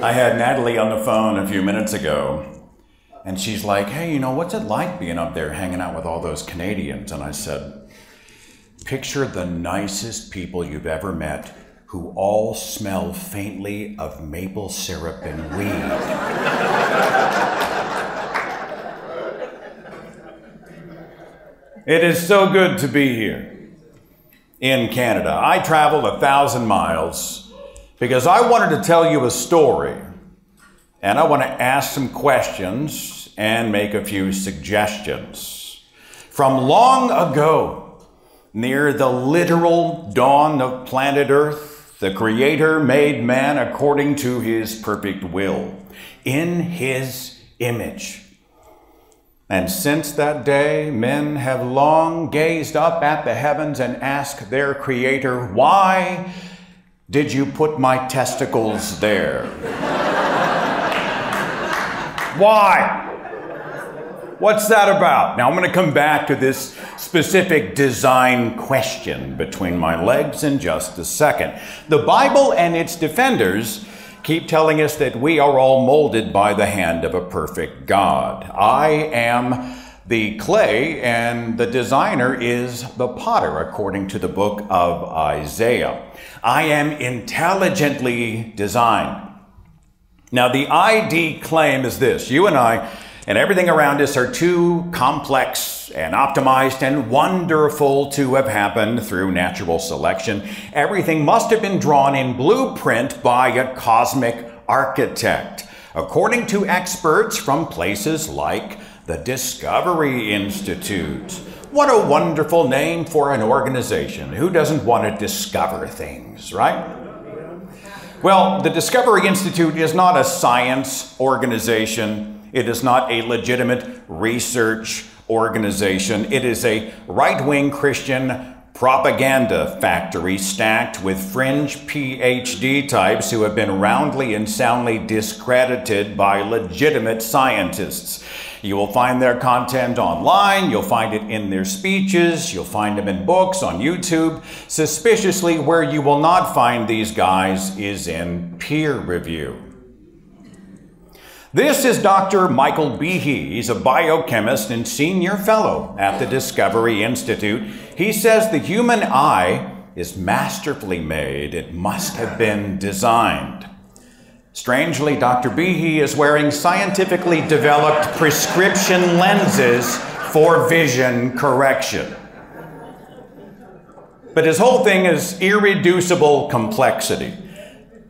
I had Natalie on the phone a few minutes ago, and she's like, hey, you know, what's it like being up there hanging out with all those Canadians? And I said, picture the nicest people you've ever met who all smell faintly of maple syrup and weed. It is so good to be here in Canada. I traveled 1,000 miles because I wanted to tell you a story, and I want to ask some questions and make a few suggestions. From long ago, near the literal dawn of planet Earth, the Creator made man according to his perfect will, in his image. And since that day, men have long gazed up at the heavens and asked their Creator, why did you put my testicles there? Why? What's that about? Now I'm going to come back to this specific design question between my legs in just a second. The Bible and its defenders keep telling us that we are all molded by the hand of a perfect God. I am the clay and the designer is the potter, according to the book of Isaiah. I am intelligently designed. Now, the ID claim is this: you and I and everything around us are too complex and optimized and wonderful to have happened through natural selection. Everything must have been drawn in blueprint by a cosmic architect, according to experts from places like the Discovery Institute. What a wonderful name for an organization. Who doesn't want to discover things, right? Well, the Discovery Institute is not a science organization. It is not a legitimate research organization. It is a right-wing Christian propaganda factory stacked with fringe PhD types who have been roundly and soundly discredited by legitimate scientists. You will find their content online, you'll find it in their speeches, you'll find them in books, on YouTube. Suspiciously, where you will not find these guys is in peer review. This is Dr. Michael Behe. He's a biochemist and senior fellow at the Discovery Institute. He says the human eye is masterfully made. It must have been designed. Strangely, Dr. Behe is wearing scientifically developed prescription lenses for vision correction. But his whole thing is irreducible complexity.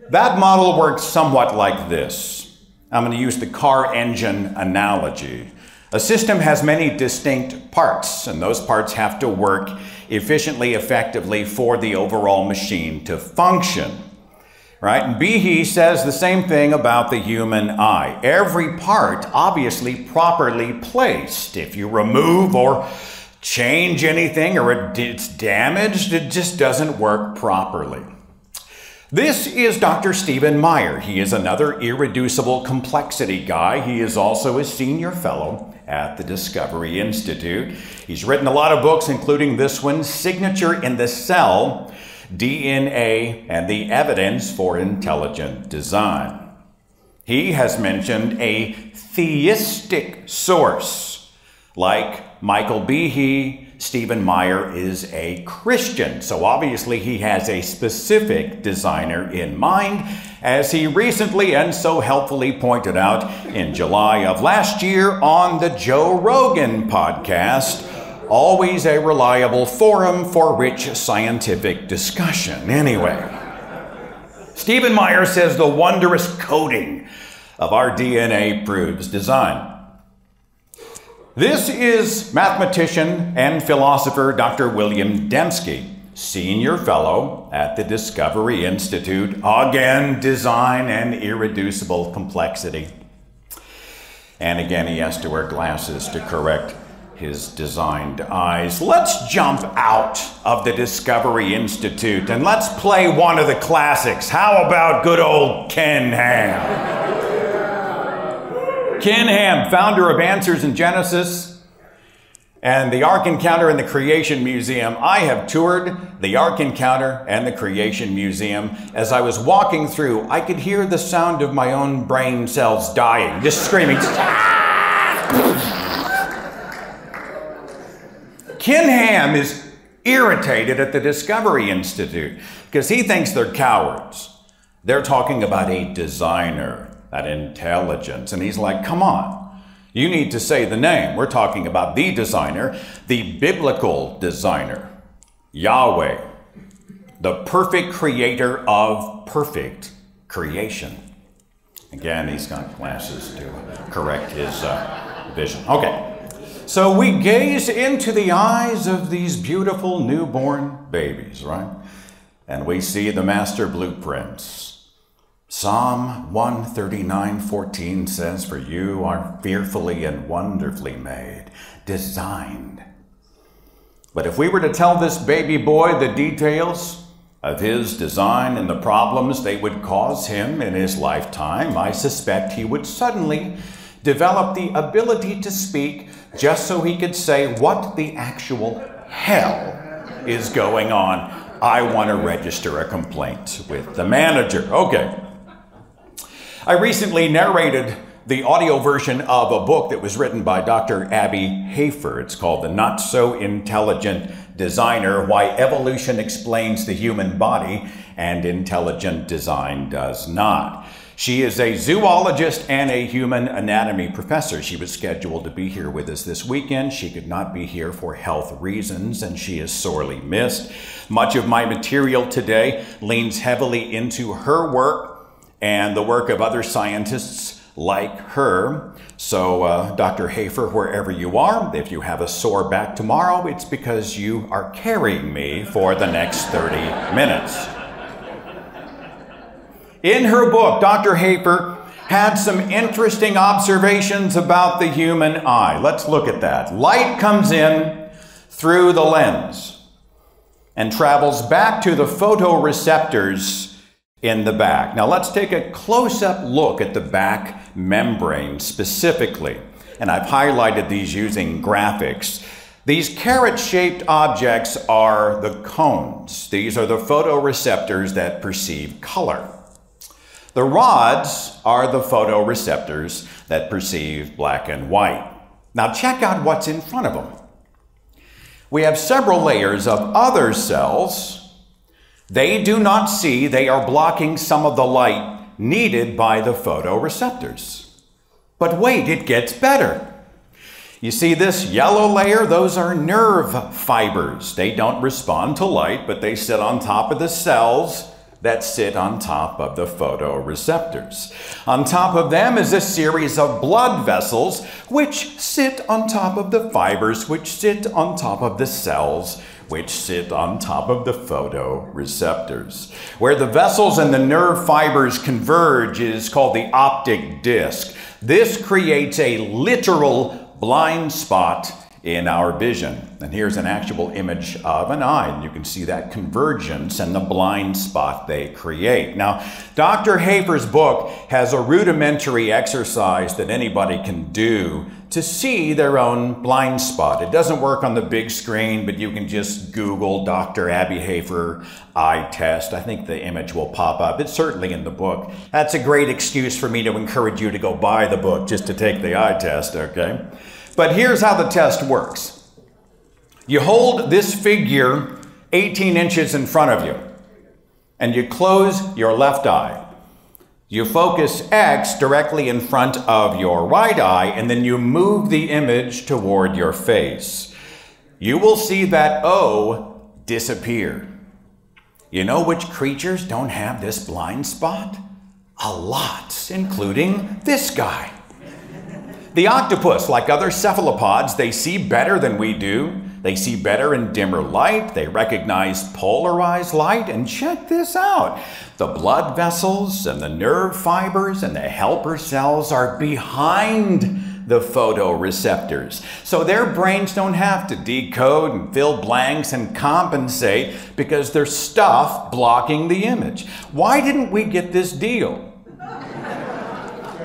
That model works somewhat like this. I'm going to use the car engine analogy. A system has many distinct parts, and those parts have to work efficiently, effectively for the overall machine to function. Right? And Behe says the same thing about the human eye. Every part obviously properly placed. If you remove or change anything or it's damaged, it just doesn't work properly. This is Dr. Stephen Meyer. He is another irreducible complexity guy. He is also a senior fellow at the Discovery Institute. He's written a lot of books, including this one, Signature in the Cell, DNA and the Evidence for Intelligent Design. He has mentioned a theistic source. Like Michael Behe, Stephen Meyer is a Christian, so obviously he has a specific designer in mind, as he recently and so helpfully pointed out in July of last year on the Joe Rogan podcast. Always a reliable forum for rich scientific discussion. Anyway, Stephen Meyer says the wondrous coding of our DNA proves design. This is mathematician and philosopher Dr. William Dembski, senior fellow at the Discovery Institute. Again, design and irreducible complexity. And again, he has to wear glasses to correct his designed eyes. Let's jump out of the Discovery Institute and let's play one of the classics. How about good old Ken Ham? Ken Ham, founder of Answers in Genesis, And the Ark Encounter and the Creation Museum, I have toured the Ark Encounter and the Creation Museum. As I was walking through, I could hear the sound of my own brain cells dying, just screaming. Ken Ham is irritated at the Discovery Institute because he thinks they're cowards. They're talking about a designer, that intelligence. And he's like, come on. You need to say the name. We're talking about the designer, the biblical designer, Yahweh, the perfect creator of perfect creation. Again, he's got glasses to correct his vision. Okay, so we gaze into the eyes of these beautiful newborn babies, right? And we see the master blueprints. Psalm 139:14 says, "For you are fearfully and wonderfully made, designed." But if we were to tell this baby boy the details of his design and the problems they would cause him in his lifetime, I suspect he would suddenly develop the ability to speak just so he could say what the actual hell is going on. I want to register a complaint with the manager. Okay. I recently narrated the audio version of a book that was written by Dr. Abby Hafer. It's called The Not So Intelligent Designer: Why Evolution Explains the Human Body and Intelligent Design Does Not. She is a zoologist and a human anatomy professor. She was scheduled to be here with us this weekend. She could not be here for health reasons, and she is sorely missed. Much of my material today leans heavily into her work and the work of other scientists like her. So, Dr. Hafer, wherever you are, if you have a sore back tomorrow, it's because you are carrying me for the next 30 minutes. In her book, Dr. Hafer had some interesting observations about the human eye. Let's look at that. Light comes in through the lens and travels back to the photoreceptors in the back. Now let's take a close-up look at the back membrane specifically. And I've highlighted these using graphics. These carrot-shaped objects are the cones. These are the photoreceptors that perceive color. The rods are the photoreceptors that perceive black and white. Now check out what's in front of them. We have several layers of other cells. They do not see, they are blocking some of the light needed by the photoreceptors. But wait, it gets better. You see this yellow layer? Those are nerve fibers. They don't respond to light, but they sit on top of the cells that sit on top of the photoreceptors. On top of them is a series of blood vessels, which sit on top of the fibers, which sit on top of the cells, which sit on top of the photoreceptors. Where the vessels and the nerve fibers converge is called the optic disc. This creates a literal blind spot in our vision. And here's an actual image of an eye, and you can see that convergence and the blind spot they create. Now, Dr. Hafer's book has a rudimentary exercise that anybody can do to see their own blind spot. It doesn't work on the big screen, but you can just Google Dr. Abby Hafer eye test. I think the image will pop up. It's certainly in the book. That's a great excuse for me to encourage you to go buy the book just to take the eye test, okay? But here's how the test works. You hold this figure 18 inches in front of you, and you close your left eye. You focus X directly in front of your right eye, and then you move the image toward your face. You will see that O disappear. You know which creatures don't have this blind spot? A lot, including this guy. The octopus, like other cephalopods, they see better than we do. They see better in dimmer light. They recognize polarized light. And check this out. The blood vessels and the nerve fibers and the helper cells are behind the photoreceptors. So their brains don't have to decode and fill blanks and compensate because there's stuff blocking the image. Why didn't we get this deal?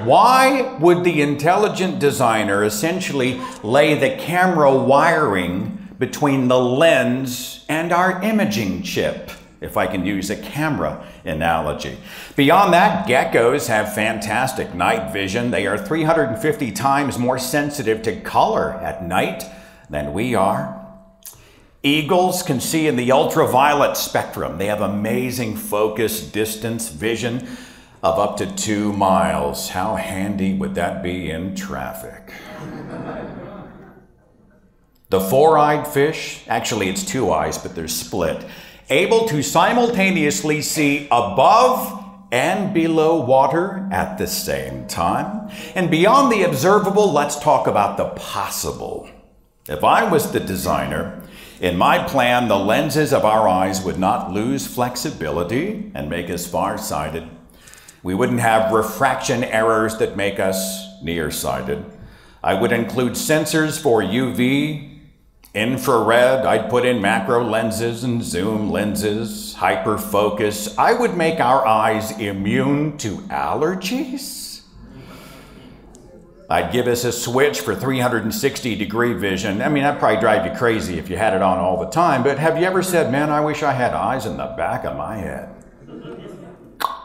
Why would the intelligent designer essentially lay the camera wiring between the lens and our imaging chip, if I can use a camera analogy? Beyond that, geckos have fantastic night vision. They are 350 times more sensitive to color at night than we are. Eagles can see in the ultraviolet spectrum. They have amazing focus, distance, vision of up to 2 miles. How handy would that be in traffic? The four-eyed fish, actually it's 2 eyes, but they're split, able to simultaneously see above and below water at the same time. And beyond the observable, let's talk about the possible. If I was the designer, in my plan, the lenses of our eyes would not lose flexibility and make us farsighted. We wouldn't have refraction errors that make us nearsighted. I would include sensors for UV, infrared. I'd put in macro lenses and zoom lenses, hyperfocus. I would make our eyes immune to allergies. I'd give us a switch for 360-degree vision. I mean, that'd probably drive you crazy if you had it on all the time, but have you ever said, man, I wish I had eyes in the back of my head?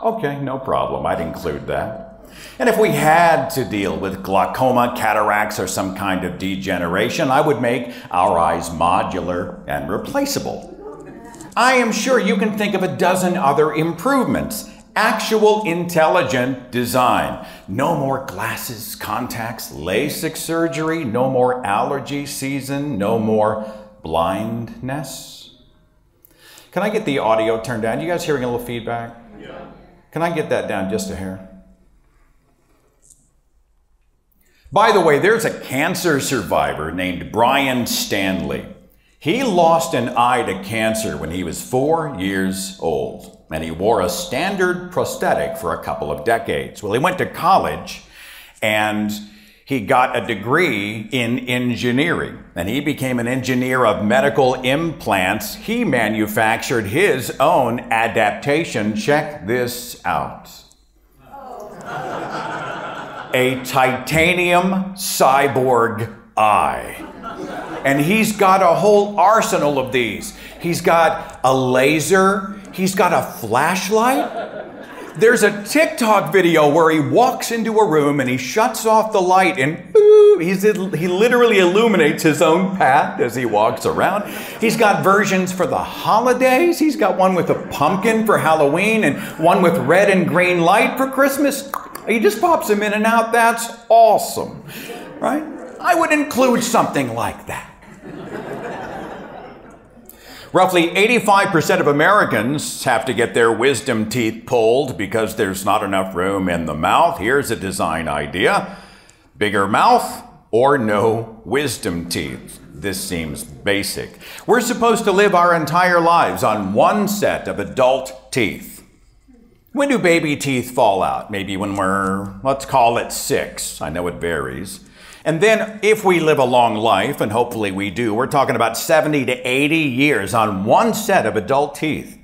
Okay, no problem. I'd include that. And if we had to deal with glaucoma, cataracts, or some kind of degeneration, I would make our eyes modular and replaceable. I am sure you can think of a dozen other improvements. Actual intelligent design. No more glasses, contacts, LASIK surgery, no more allergy season, no more blindness. Can I get the audio turned down? You guys hearing a little feedback? Yeah. Can I get that down just a hair? By the way, there's a cancer survivor named Brian Stanley. He lost an eye to cancer when he was 4 years old. And he wore a standard prosthetic for a couple of decades. Well, he went to college and he got a degree in engineering. And he became an engineer of medical implants. He manufactured his own adaptation. Check this out. A titanium cyborg eye. And he's got a whole arsenal of these. He's got a laser. He's got a flashlight. There's a TikTok video where he walks into a room and he shuts off the light and he literally illuminates his own path as he walks around. He's got versions for the holidays. He's got one with a pumpkin for Halloween and one with red and green light for Christmas. He just pops them in and out. That's awesome, right? I would include something like that. Roughly 85% of Americans have to get their wisdom teeth pulled because there's not enough room in the mouth. Here's a design idea. Bigger mouth or no wisdom teeth. This seems basic. We're supposed to live our entire lives on one set of adult teeth. When do baby teeth fall out? Maybe when we're, let's call it 6. I know it varies. And then if we live a long life, and hopefully we do, we're talking about 70 to 80 years on one set of adult teeth.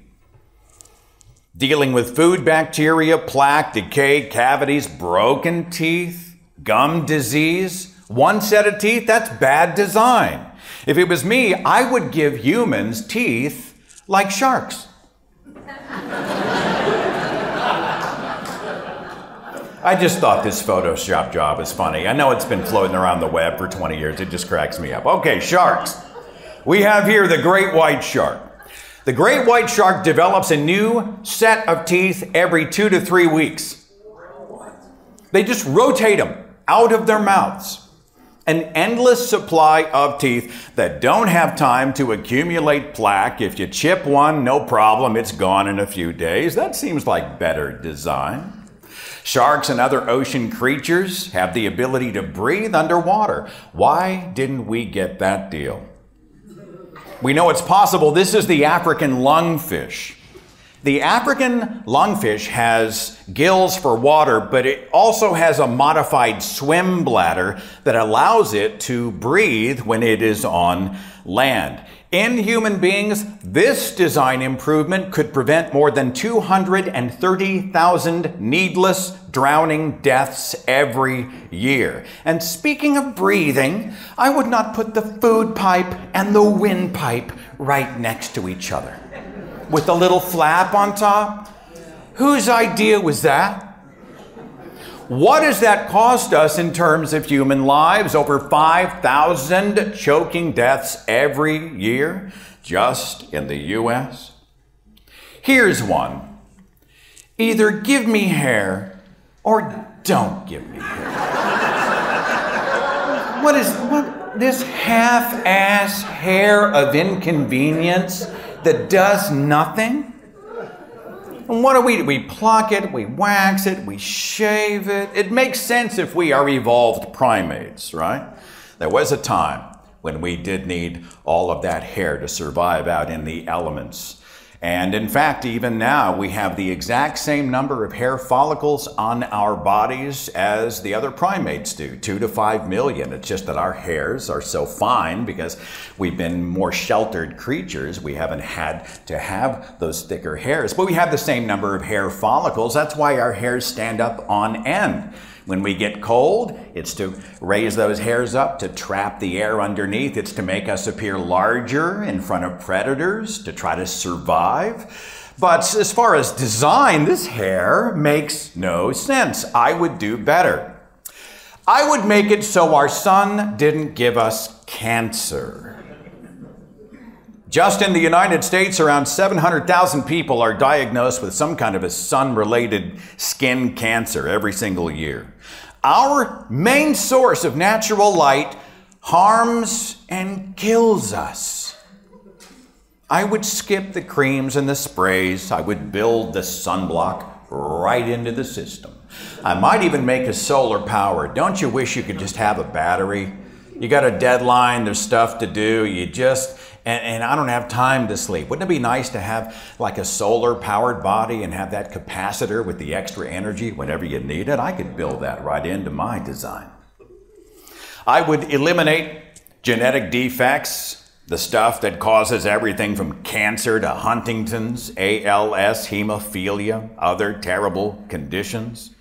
Dealing with food bacteria, plaque, decay, cavities, broken teeth, gum disease, one set of teeth, that's bad design. If it was me, I would give humans teeth like sharks. I just thought this Photoshop job is funny. I know it's been floating around the web for 20 years. It just cracks me up. Okay, sharks. We have here the great white shark. The great white shark develops a new set of teeth every 2 to 3 weeks. They just rotate them out of their mouths. An endless supply of teeth that don't have time to accumulate plaque. If you chip one, no problem. It's gone in a few days. That seems like better design. Sharks and other ocean creatures have the ability to breathe underwater. Why didn't we get that deal? We know it's possible. This is the African lungfish. The African lungfish has gills for water, but it also has a modified swim bladder that allows it to breathe when it is on land. In human beings, this design improvement could prevent more than 230,000 needless drowning deaths every year. And speaking of breathing, I would not put the food pipe and the windpipe right next to each other, with a little flap on top. Whose idea was that? What has that cost us in terms of human lives? Over 5,000 choking deaths every year, just in the U.S. Here's one. Either give me hair or don't give me hair. What this half-ass hair of inconvenience that does nothing? And what do? We pluck it, we wax it, we shave it. It makes sense if we are evolved primates, right? There was a time when we did need all of that hair to survive out in the elements. And in fact, even now, we have the exact same number of hair follicles on our bodies as the other primates do, 2 to 5 million. It's just that our hairs are so fine because we've been more sheltered creatures. We haven't had to have those thicker hairs, but we have the same number of hair follicles. That's why our hairs stand up on end. When we get cold, it's to raise those hairs up, to trap the air underneath. It's to make us appear larger in front of predators, to try to survive. But as far as design, this hair makes no sense. I would do better. I would make it so our sun didn't give us cancer. Just in the United States, around 700,000 people are diagnosed with some kind of a sun-related skin cancer every single year. Our main source of natural light harms and kills us. I would skip the creams and the sprays. I would build the sunblock right into the system. I might even make a solar power. Don't you wish you could just have a battery? You got a deadline, there's stuff to do, and I don't have time to sleep. Wouldn't it be nice to have like a solar-powered body and have that capacitor with the extra energy whenever you need it? I could build that right into my design. I would eliminate genetic defects, the stuff that causes everything from cancer to Huntington's, ALS, hemophilia, other terrible conditions.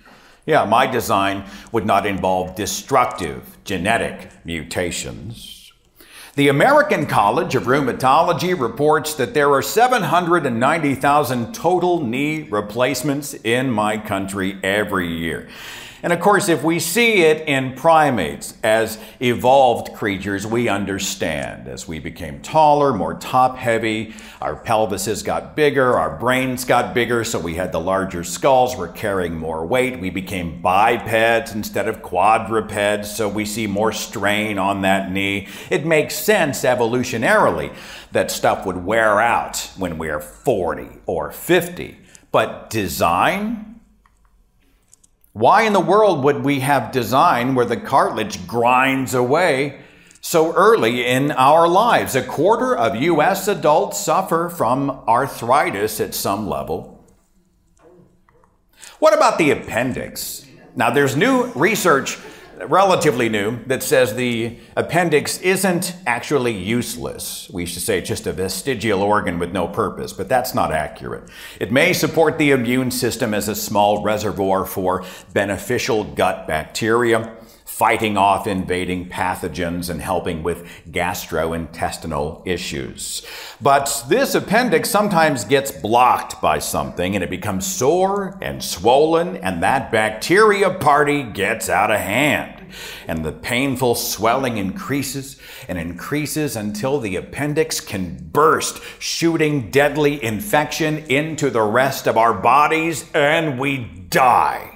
Yeah, my design would not involve destructive genetic mutations. The American College of Rheumatology reports that there are 790,000 total knee replacements in my country every year. And of course, if we see it in primates as evolved creatures, we understand. As we became taller, more top-heavy, our pelvises got bigger, our brains got bigger, so we had the larger skulls, we're carrying more weight. We became bipeds instead of quadrupeds, so we see more strain on that knee. It makes sense evolutionarily that stuff would wear out when we're 40 or 50. But design? Why in the world would we have design where the cartilage grinds away so early in our lives? 1/4 of U.S. adults suffer from arthritis at some level. What about the appendix? Now, there's new research, relatively new, that says the appendix isn't actually useless. We should say it's just a vestigial organ with no purpose, but that's not accurate. It may support the immune system as a small reservoir for beneficial gut bacteria, fighting off invading pathogens and helping with gastrointestinal issues. But this appendix sometimes gets blocked by something and it becomes sore and swollen, and that bacteria party gets out of hand. And the painful swelling increases and increases until the appendix can burst, shooting deadly infection into the rest of our bodies, and we die.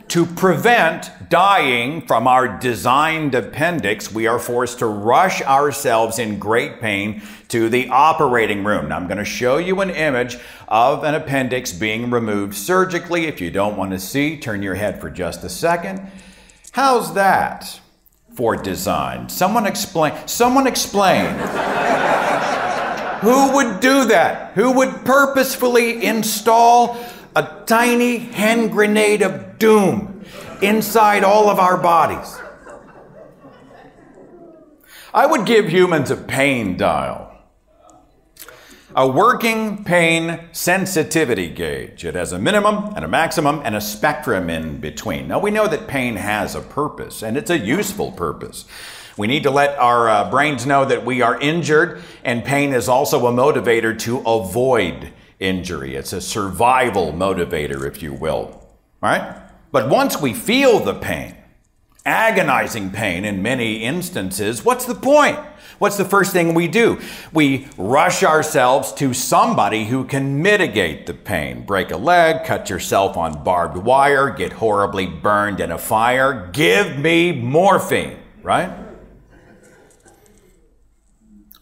To prevent dying from our designed appendix, we are forced to rush ourselves in great pain to the operating room. Now, I'm going to show you an image of an appendix being removed surgically. If you don't want to see, turn your head for just a second. How's that for design? Someone explain. Someone explain. Who would do that? Who would purposefully install a tiny hand grenade of doom inside all of our bodies? I would give humans a pain dial. A working pain sensitivity gauge. It has a minimum and a maximum and a spectrum in between. Now we know that pain has a purpose, and it's a useful purpose. We need to let our brains know that we are injured, and pain is also a motivator to avoid injury. It's a survival motivator, if you will. All right? But once we feel the pain, agonizing pain in many instances, what's the point? What's the first thing we do? We rush ourselves to somebody who can mitigate the pain. Break a leg, cut yourself on barbed wire, get horribly burned in a fire. Give me morphine, right?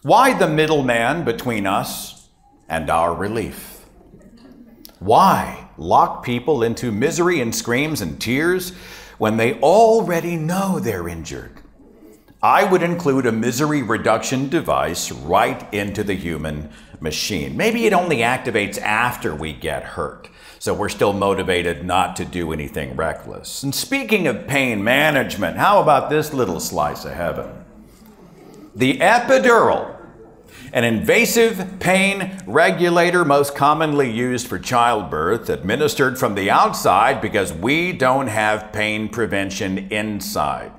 Why the middleman between us and our relief? Why lock people into misery and screams and tears when they already know they're injured? I would include a misery reduction device right into the human machine. Maybe it only activates after we get hurt, so we're still motivated not to do anything reckless. And speaking of pain management, how about this little slice of heaven? The epidural, an invasive pain regulator most commonly used for childbirth, administered from the outside because we don't have pain prevention inside.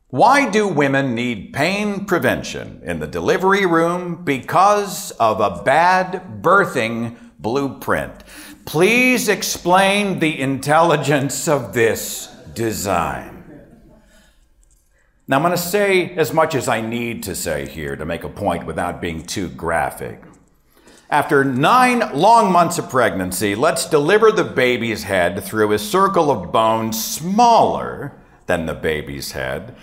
Why do women need pain prevention in the delivery room? Because of a bad birthing blueprint. Please explain the intelligence of this design. Now I'm going to say as much as I need to say here to make a point without being too graphic. After 9 long months of pregnancy, let's deliver the baby's head through a circle of bone smaller than the baby's head.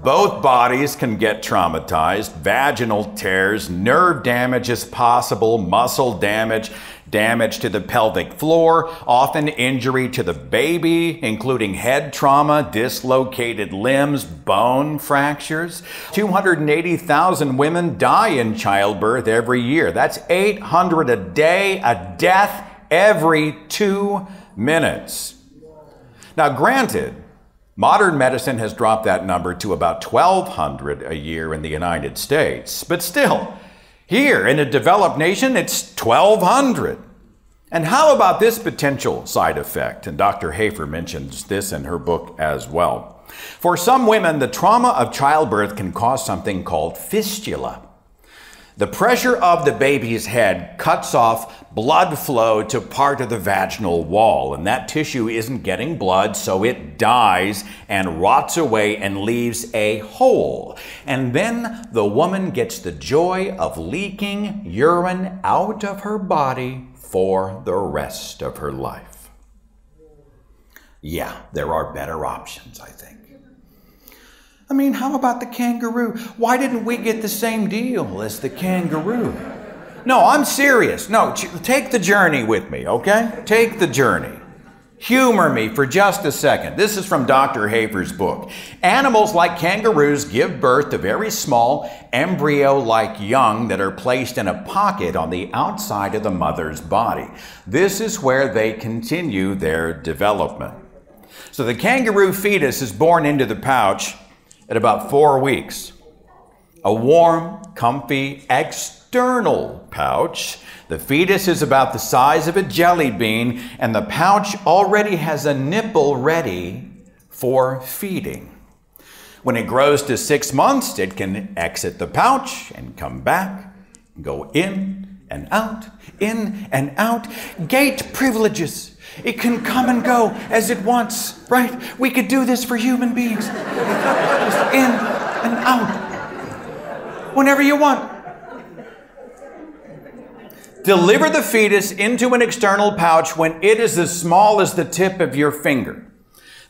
Both bodies can get traumatized, vaginal tears, nerve damage is possible, muscle damage, damage to the pelvic floor, often injury to the baby, including head trauma, dislocated limbs, bone fractures. 280,000 women die in childbirth every year. That's 800 a day, a death every 2 minutes. Now, granted, modern medicine has dropped that number to about 1,200 a year in the United States. But still, here in a developed nation, it's 1,200. And how about this potential side effect? And Dr. Hafer mentions this in her book as well. For some women, the trauma of childbirth can cause something called fistula. The pressure of the baby's head cuts off blood flow to part of the vaginal wall, and that tissue isn't getting blood, so it dies and rots away and leaves a hole. And then the woman gets the joy of leaking urine out of her body for the rest of her life. Yeah, there are better options, I think. I mean, how about the kangaroo? Why didn't we get the same deal as the kangaroo? No, I'm serious. No, take the journey with me, okay? Take the journey. Humor me for just a second. This is from Dr. Hafer's book. Animals like kangaroos give birth to very small, embryo-like young that are placed in a pocket on the outside of the mother's body. This is where they continue their development. So the kangaroo fetus is born into the pouch at about 4 weeks. A warm, comfy, external pouch. The fetus is about the size of a jelly bean, and the pouch already has a nipple ready for feeding. When it grows to 6 months, it can exit the pouch and come back, go in and out, in and out. Gait privileges. It can come and go as it wants, right? We could do this for human beings. Just in and out. Whenever you want. Deliver the fetus into an external pouch when it is as small as the tip of your finger.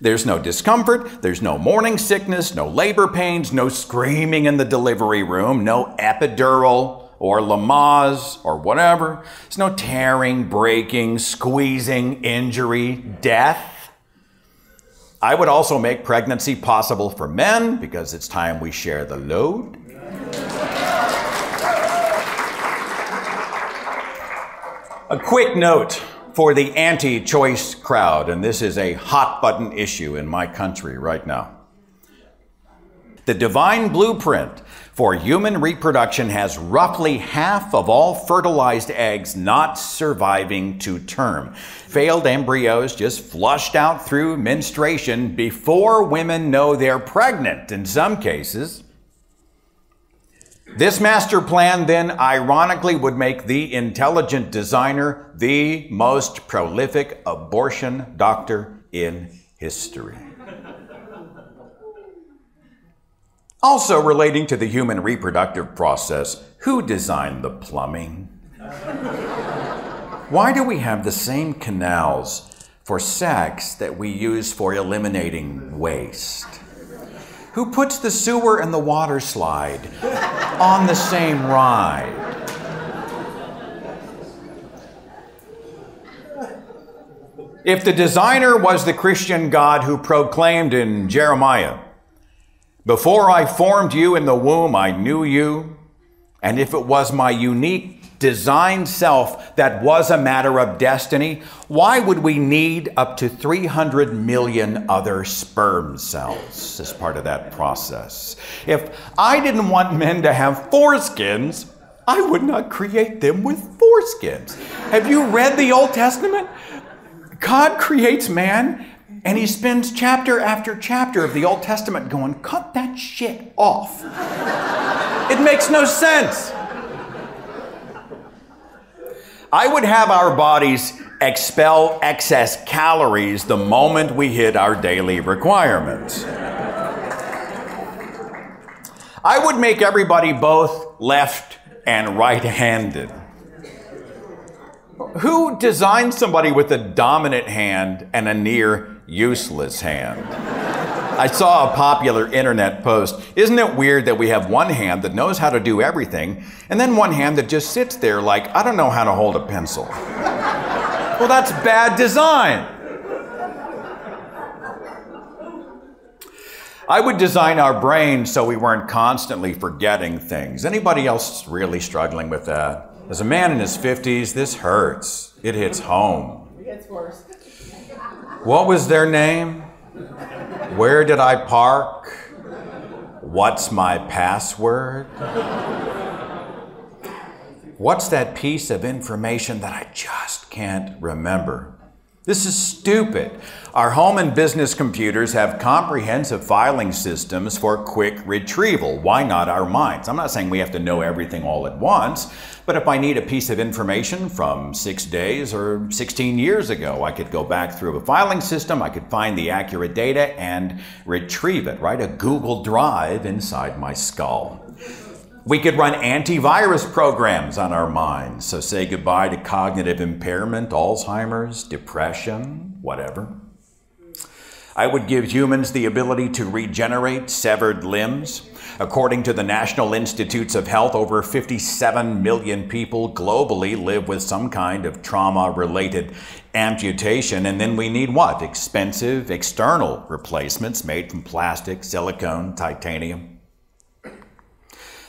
There's no discomfort, there's no morning sickness, no labor pains, no screaming in the delivery room, no epidural or Lamaze or whatever. There's no tearing, breaking, squeezing, injury, death. I would also make pregnancy possible for men because it's time we share the load. A quick note for the anti-choice crowd, and this is a hot button issue in my country right now. The divine blueprint for human reproduction has roughly half of all fertilized eggs not surviving to term. Failed embryos just flushed out through menstruation before women know they're pregnant in some cases. This master plan then ironically would make the intelligent designer the most prolific abortion doctor in history. Also relating to the human reproductive process, who designed the plumbing? Why do we have the same canals for sex that we use for eliminating waste? Who puts the sewer and the water slide on the same ride? If the designer was the Christian God who proclaimed in Jeremiah, "Before I formed you in the womb, I knew you," and if it was my unique designed self that was a matter of destiny, why would we need up to 300 million other sperm cells as part of that process? If I didn't want men to have foreskins, I would not create them with foreskins. Have you read the Old Testament? God creates man, and he spends chapter after chapter of the Old Testament going, cut that shit off. It makes no sense. I would have our bodies expel excess calories the moment we hit our daily requirements. I would make everybody both left and right-handed. Who designed somebody with a dominant hand and a near useless hand? I saw a popular internet post. Isn't it weird that we have one hand that knows how to do everything, and then one hand that just sits there like, I don't know how to hold a pencil? Well, that's bad design. I would design our brains so we weren't constantly forgetting things. Anybody else really struggling with that? As a man in his 50s, this hurts. It hits home. It gets worse. What was their name? Where did I park? What's my password? What's that piece of information that I just can't remember? This is stupid. Our home and business computers have comprehensive filing systems for quick retrieval. Why not our minds? I'm not saying we have to know everything all at once, but if I need a piece of information from 6 days or 16 years ago, I could go back through a filing system, I could find the accurate data and retrieve it, right? A Google Drive inside my skull. We could run antivirus programs on our minds, so say goodbye to cognitive impairment, Alzheimer's, depression, whatever. I would give humans the ability to regenerate severed limbs. According to the National Institutes of Health, over 57 million people globally live with some kind of trauma-related amputation. And then we need what? Expensive external replacements made from plastic, silicone, titanium.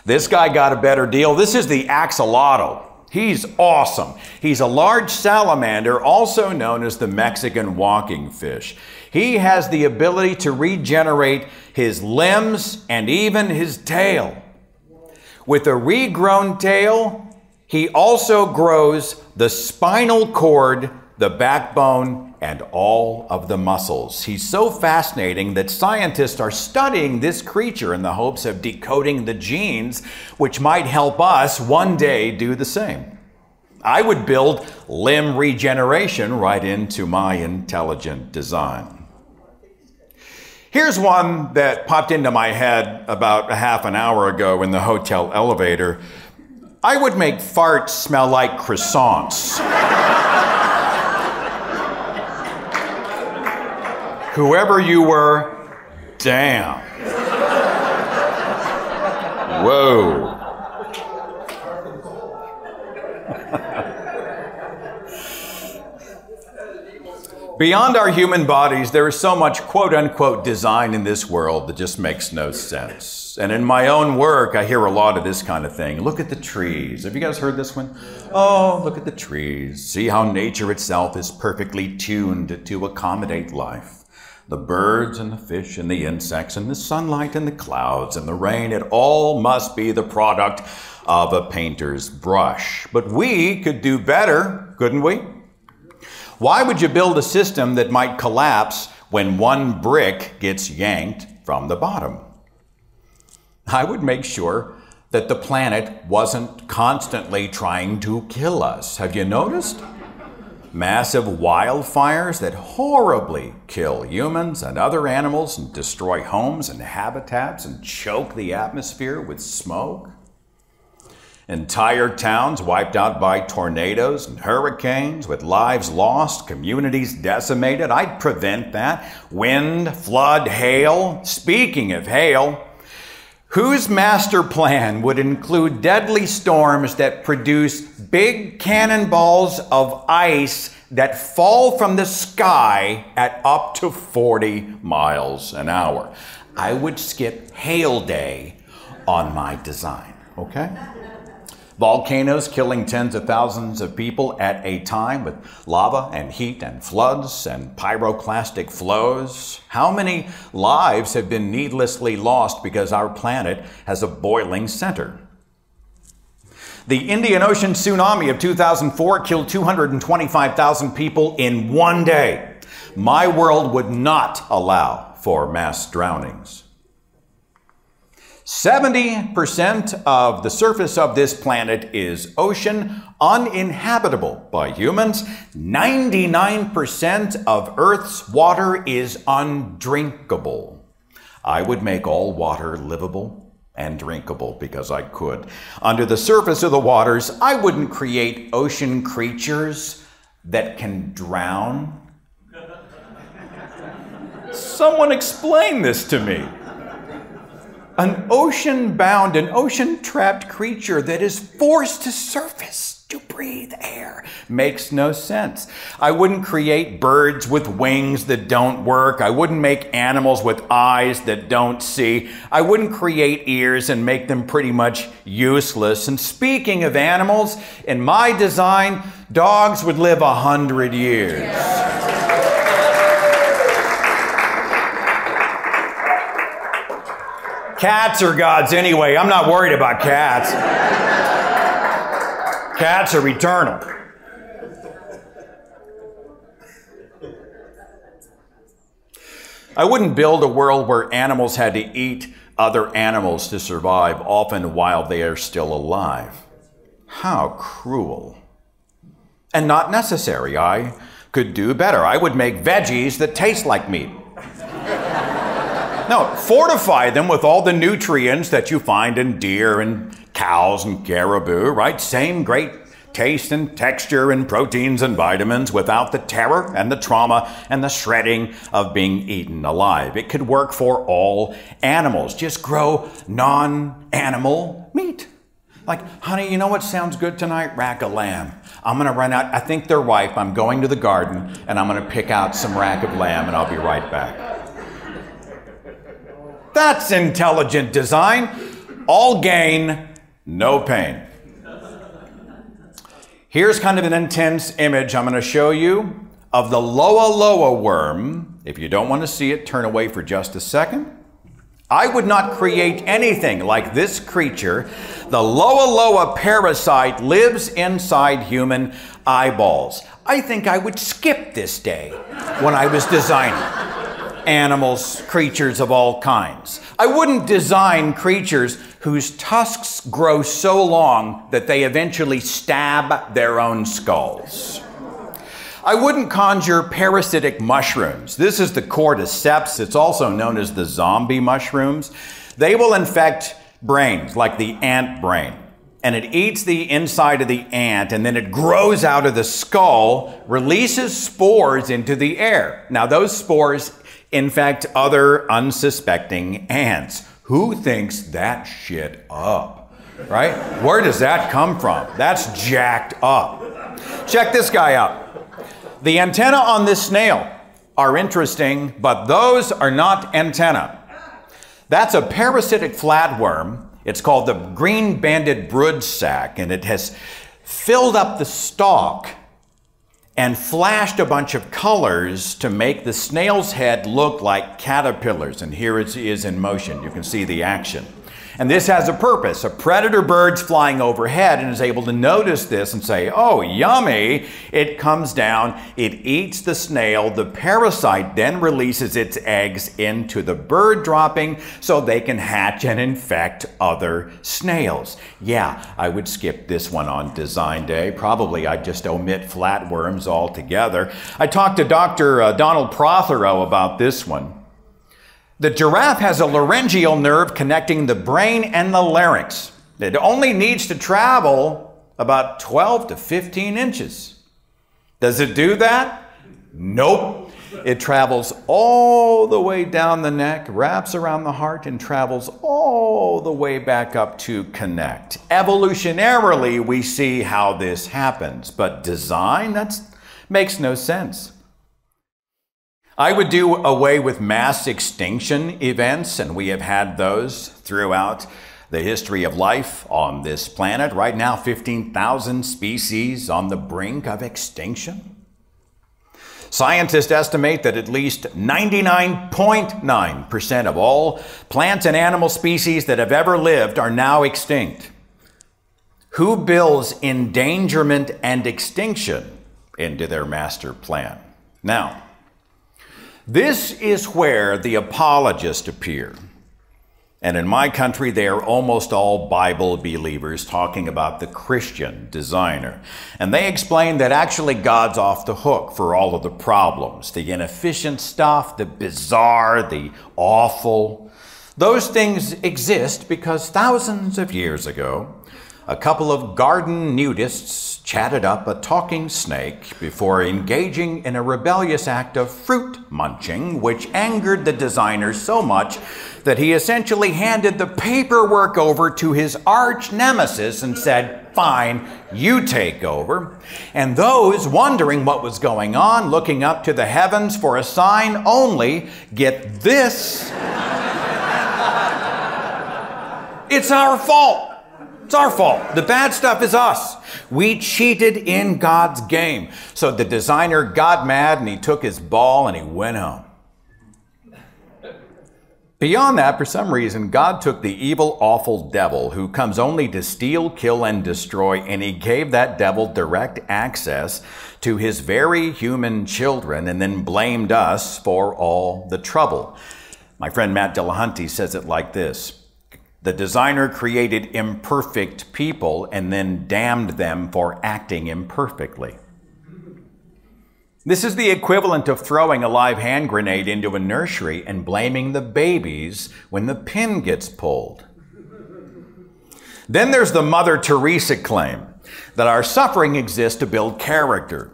This guy got a better deal. This is the axolotl. He's awesome. He's a large salamander, also known as the Mexican walking fish. He has the ability to regenerate his limbs and even his tail. With a regrown tail, he also grows the spinal cord, the backbone, and all of the muscles. He's so fascinating that scientists are studying this creature in the hopes of decoding the genes, which might help us one day do the same. I would build limb regeneration right into my intelligent design. Here's one that popped into my head about a half an hour ago in the hotel elevator. I would make farts smell like croissants. Whoever you were, damn. Whoa. Beyond our human bodies, there is so much quote-unquote design in this world that just makes no sense. And in my own work, I hear a lot of this kind of thing. Look at the trees. Have you guys heard this one? Oh, look at the trees. See how nature itself is perfectly tuned to accommodate life. The birds and the fish and the insects and the sunlight and the clouds and the rain, it all must be the product of a painter's brush. But we could do better, couldn't we? Why would you build a system that might collapse when one brick gets yanked from the bottom? I would make sure that the planet wasn't constantly trying to kill us. Have you noticed? Massive wildfires that horribly kill humans and other animals and destroy homes and habitats and choke the atmosphere with smoke. Entire towns wiped out by tornadoes and hurricanes with lives lost, communities decimated. I'd prevent that. Wind, flood, hail. Speaking of hail, whose master plan would include deadly storms that produce big cannonballs of ice that fall from the sky at up to 40 miles an hour? I would skip hail day on my design, okay? Volcanoes killing tens of thousands of people at a time with lava and heat and floods and pyroclastic flows. How many lives have been needlessly lost because our planet has a boiling center? The Indian Ocean tsunami of 2004 killed 225,000 people in one day. My world would not allow for mass drownings. 70% of the surface of this planet is ocean, uninhabitable by humans. 99% of Earth's water is undrinkable. I would make all water livable and drinkable because I could. Under the surface of the waters, I wouldn't create ocean creatures that can drown. Someone explain this to me. An ocean-bound, an ocean-trapped creature that is forced to surface to breathe air makes no sense. I wouldn't create birds with wings that don't work. I wouldn't make animals with eyes that don't see. I wouldn't create ears and make them pretty much useless. And speaking of animals, in my design, dogs would live 100 years. Cats are gods anyway. I'm not worried about cats. Cats are eternal. I wouldn't build a world where animals had to eat other animals to survive, often while they are still alive. How cruel. And not necessary. I could do better. I would make veggies that taste like meat. No, fortify them with all the nutrients that you find in deer and cows and caribou, right? Same great taste and texture and proteins and vitamins without the terror and the trauma and the shredding of being eaten alive. It could work for all animals. Just grow non-animal meat. Like, honey, you know what sounds good tonight? Rack of lamb. I'm going to run out. I think they're ripe. I'm going to the garden and I'm going to pick out some rack of lamb and I'll be right back. That's intelligent design. All gain, no pain. Here's kind of an intense image I'm going to show you of the Loa Loa worm. If you don't want to see it, turn away for just a second. I would not create anything like this creature. The Loa Loa parasite lives inside human eyeballs. I think I would skip this day when I was designing animals, creatures of all kinds. I wouldn't design creatures whose tusks grow so long that they eventually stab their own skulls. I wouldn't conjure parasitic mushrooms. This is the cordyceps. It's also known as the zombie mushrooms. They will infect brains, like the ant brain. And it eats the inside of the ant, and then it grows out of the skull, releases spores into the air. Now, those spores infect other unsuspecting ants. Who thinks that shit up, right? Where does that come from? That's jacked up. Check this guy out. The antenna on this snail are interesting, but those are not antennae. That's a parasitic flatworm. It's called the green-banded broodsack, and it has filled up the stalk and flashed a bunch of colors to make the snail's head look like caterpillars. And here it is in motion. You can see the action. And this has a purpose. A predator bird's flying overhead and is able to notice this and say, oh, yummy. It comes down, it eats the snail. The parasite then releases its eggs into the bird dropping so they can hatch and infect other snails. Yeah, I would skip this one on design day. Probably I'd just omit flatworms altogether. I talked to Dr. Donald Prothero about this one. The giraffe has a laryngeal nerve connecting the brain and the larynx. It only needs to travel about 12 to 15 inches. Does it do that? Nope. It travels all the way down the neck, wraps around the heart, and travels all the way back up to connect. Evolutionarily, we see how this happens, but design, that makes no sense. I would do away with mass extinction events, and we have had those throughout the history of life on this planet. Right now, 15,000 species on the brink of extinction. Scientists estimate that at least 99.9% of all plants and animal species that have ever lived are now extinct. Who builds endangerment and extinction into their master plan? Now, this is where the apologists appear. And in my country, they are almost all Bible believers talking about the Christian designer. And they explain that actually God's off the hook for all of the problems, the inefficient stuff, the bizarre, the awful. Those things exist because thousands of years ago, a couple of garden nudists chatted up a talking snake before engaging in a rebellious act of fruit munching, which angered the designer so much that he essentially handed the paperwork over to his arch nemesis and said, fine, you take over. And those wondering what was going on, looking up to the heavens for a sign only, get this. It's our fault. It's our fault. The bad stuff is us. We cheated in God's game. So the designer got mad and he took his ball and he went home. Beyond that, for some reason, God took the evil, awful devil who comes only to steal, kill, and destroy, and he gave that devil direct access to his very human children and then blamed us for all the trouble. My friend Matt Dillahunty says it like this. The designer created imperfect people and then damned them for acting imperfectly. This is the equivalent of throwing a live hand grenade into a nursery and blaming the babies when the pin gets pulled. Then there's the Mother Teresa claim that our suffering exists to build character.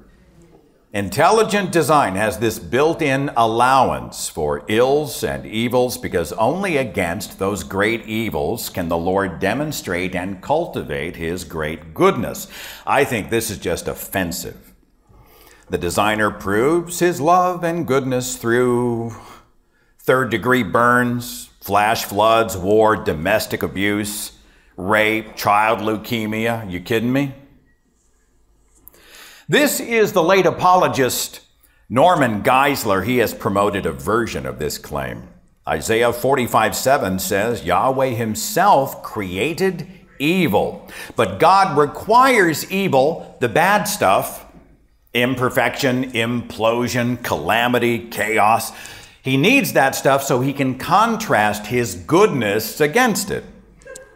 Intelligent design has this built-in allowance for ills and evils because only against those great evils can the Lord demonstrate and cultivate his great goodness. I think this is just offensive. The designer proves his love and goodness through third-degree burns, flash floods, war, domestic abuse, rape, child leukemia. You kidding me? This is the late apologist Norman Geisler. He has promoted a version of this claim. Isaiah 45:7 says, Yahweh himself created evil, but God requires evil, the bad stuff, imperfection, implosion, calamity, chaos. He needs that stuff so he can contrast his goodness against it.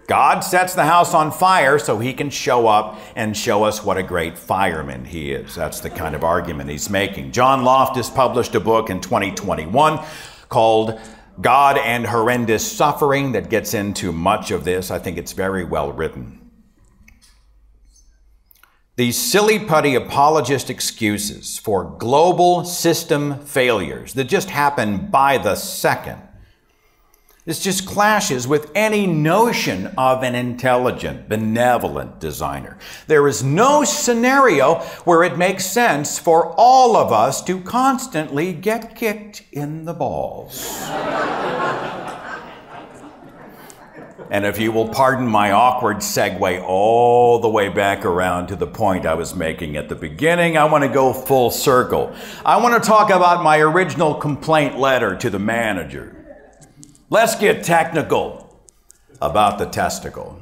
God sets the house on fire so he can show up and show us what a great fireman he is. That's the kind of argument he's making. John Loftus published a book in 2021 called God and Horrendous Suffering that gets into much of this. I think it's very well written. These silly-putty apologist excuses for global system failures that just happen by the second. This just clashes with any notion of an intelligent, benevolent designer. There is no scenario where it makes sense for all of us to constantly get kicked in the balls. And if you will pardon my awkward segue all the way back around to the point I was making at the beginning, I want to go full circle. I want to talk about my original complaint letter to the manager. Let's get technical about the testicle.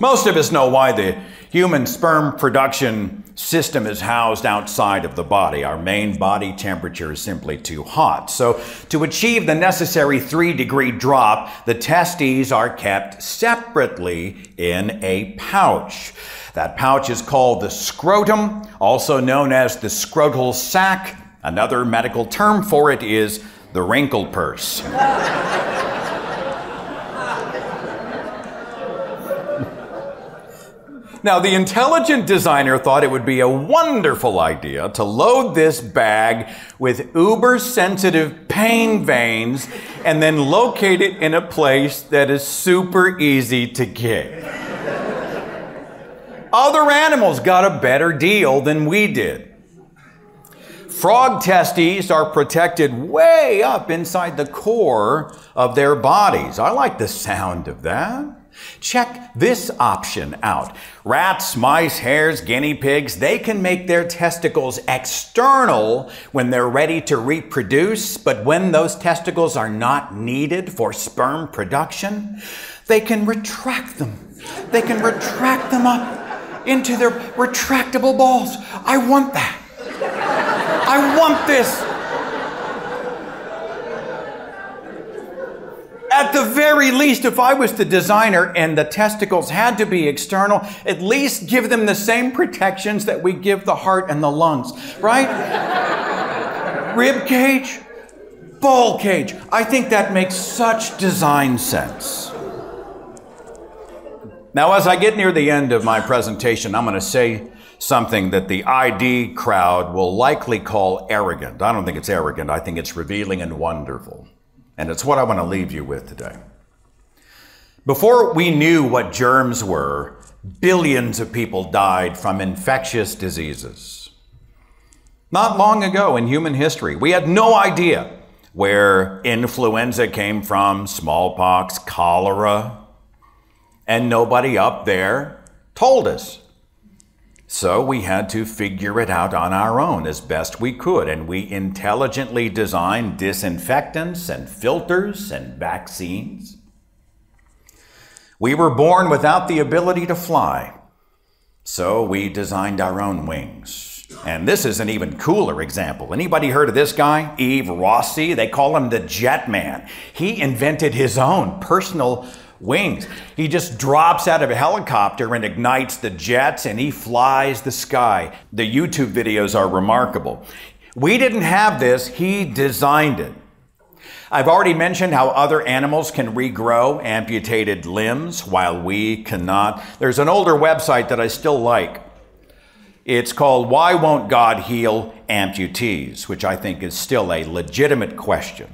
Most of us know why the human sperm production system is housed outside of the body. Our main body temperature is simply too hot. So to achieve the necessary 3-degree drop, the testes are kept separately in a pouch. That pouch is called the scrotum, also known as the scrotal sac. Another medical term for it is the wrinkle purse. Now, the intelligent designer thought it would be a wonderful idea to load this bag with uber-sensitive pain veins and then locate it in a place that is super easy to get. Other animals got a better deal than we did. Frog testes are protected way up inside the core of their bodies. I like the sound of that. Check this option out. Rats, mice, hares, guinea pigs, they can make their testicles external when they're ready to reproduce, but when those testicles are not needed for sperm production, they can retract them. They can retract them up into their retractable balls. I want that. I want this. At the very least, if I was the designer and the testicles had to be external, at least give them the same protections that we give the heart and the lungs, right? Rib cage, ball cage. I think that makes such design sense. Now, as I get near the end of my presentation, I'm going to say something that the ID crowd will likely call arrogant. I don't think it's arrogant. I think it's revealing and wonderful. And it's what I want to leave you with today. Before we knew what germs were, billions of people died from infectious diseases. Not long ago in human history, we had no idea where influenza came from, smallpox, cholera, and nobody up there told us. So we had to figure it out on our own as best we could, and we intelligently designed disinfectants and filters and vaccines. We were born without the ability to fly, so we designed our own wings. And this is an even cooler example. Anybody heard of this guy, Yves Rossi? They call him the Jet Man. He invented his own personal wings. He just drops out of a helicopter and ignites the jets and he flies the sky. The YouTube videos are remarkable. We didn't have this, he designed it. I've already mentioned how other animals can regrow amputated limbs while we cannot. There's an older website that I still like. It's called Why Won't God Heal Amputees, which I think is still a legitimate question.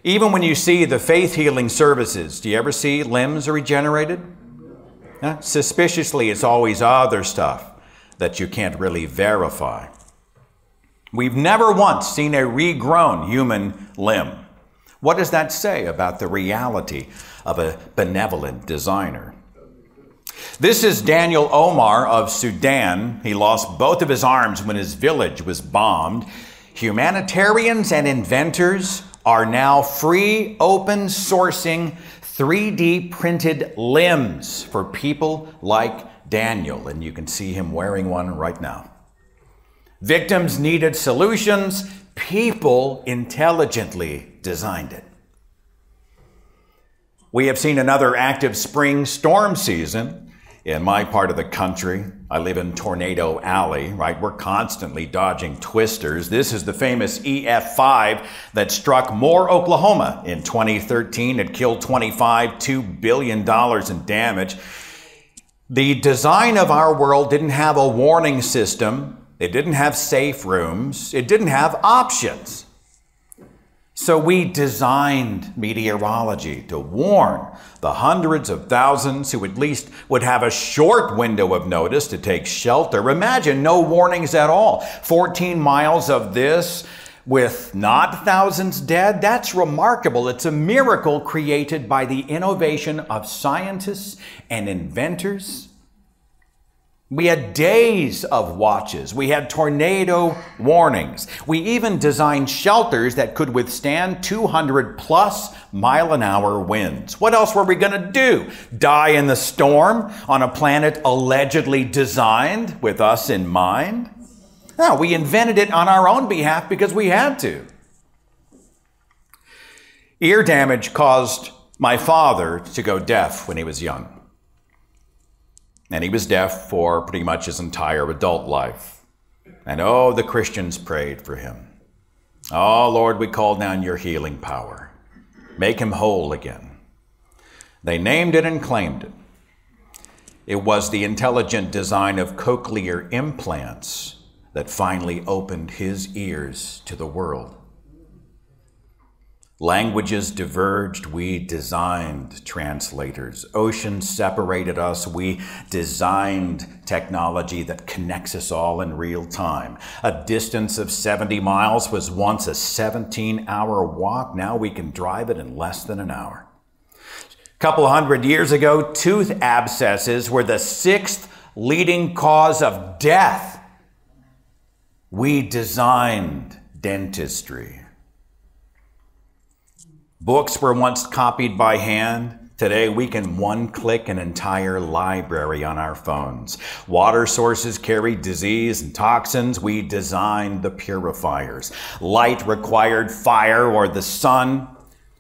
Even when you see the faith healing services, do you ever see limbs regenerated? Suspiciously, it's always other stuff that you can't really verify. We've never once seen a regrown human limb. What does that say about the reality of a benevolent designer? This is Daniel Omar of Sudan. He lost both of his arms when his village was bombed. Humanitarians and inventors are now free, open sourcing 3D printed limbs for people like Daniel, and you can see him wearing one right now. Victims needed solutions, people intelligently designed it. We have seen another active spring storm season in my part of the country. I live in Tornado Alley, right? We're constantly dodging twisters. This is the famous EF5 that struck Moore, Oklahoma in 2013. It killed $2 billion in damage. The design of our world didn't have a warning system. It didn't have safe rooms. It didn't have options. So we designed meteorology to warn the hundreds of thousands who at least would have a short window of notice to take shelter. Imagine no warnings at all. 14 miles of this with not thousands dead, that's remarkable. It's a miracle created by the innovation of scientists and inventors. We had days of watches. We had tornado warnings. We even designed shelters that could withstand 200+ mile-an-hour winds. What else were we going to do? Die in the storm on a planet allegedly designed with us in mind? No, we invented it on our own behalf because we had to. Ear damage caused my father to go deaf when he was young. And he was deaf for pretty much his entire adult life. And oh, the Christians prayed for him. Oh, Lord, we call down your healing power. Make him whole again. They named it and claimed it. It was the intelligent design of cochlear implants that finally opened his ears to the world. Languages diverged, we designed translators. Oceans separated us, we designed technology that connects us all in real time. A distance of 70 miles was once a 17-hour walk. Now we can drive it in less than an hour. A couple hundred years ago, tooth abscesses were the 6th leading cause of death. We designed dentistry. Books were once copied by hand. Today, we can one-click an entire library on our phones. Water sources carry disease and toxins. We designed the purifiers. Light required fire or the sun.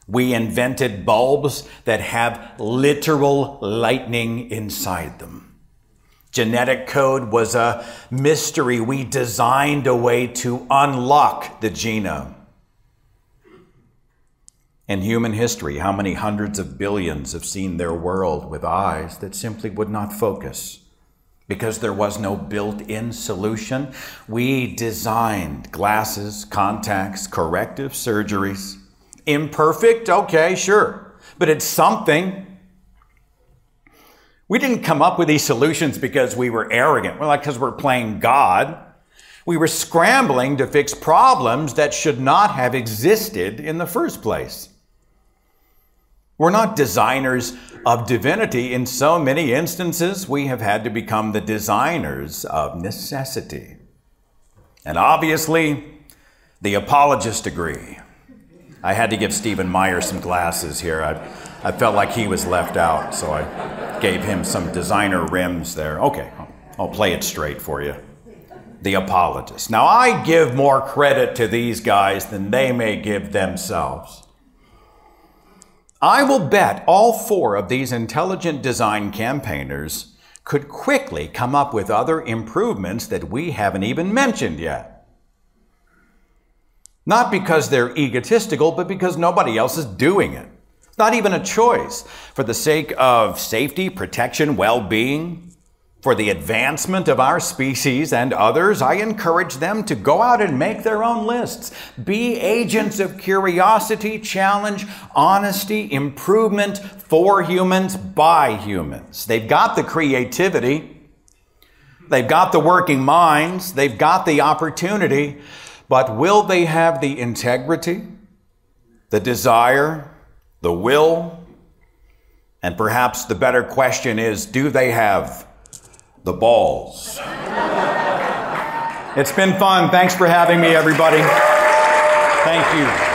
We invented bulbs that have literal lightning inside them. Genetic code was a mystery. We designed a way to unlock the genome. In human history, how many hundreds of billions have seen their world with eyes that simply would not focus? Because there was no built-in solution, we designed glasses, contacts, corrective surgeries. Imperfect? Okay, sure. But it's something. We didn't come up with these solutions because we were arrogant. Well, like because we're playing God. We were scrambling to fix problems that should not have existed in the first place. We're not designers of divinity. In so many instances, we have had to become the designers of necessity. And obviously, the apologists agree. I had to give Stephen Meyer some glasses here. I felt like he was left out, so I gave him some designer rims there. Okay, I'll play it straight for you. The apologists. Now, I give more credit to these guys than they may give themselves. I will bet all 4 of these intelligent design campaigners could quickly come up with other improvements that we haven't even mentioned yet. Not because they're egotistical, but because nobody else is doing it. It's not even a choice. For the sake of safety, protection, well-being, for the advancement of our species and others, I encourage them to go out and make their own lists. Be agents of curiosity, challenge, honesty, improvement for humans, by humans. They've got the creativity. They've got the working minds. They've got the opportunity. But will they have the integrity, the desire, the will? And perhaps the better question is, do they have the balls? It's been fun. Thanks for having me, everybody. Thank you.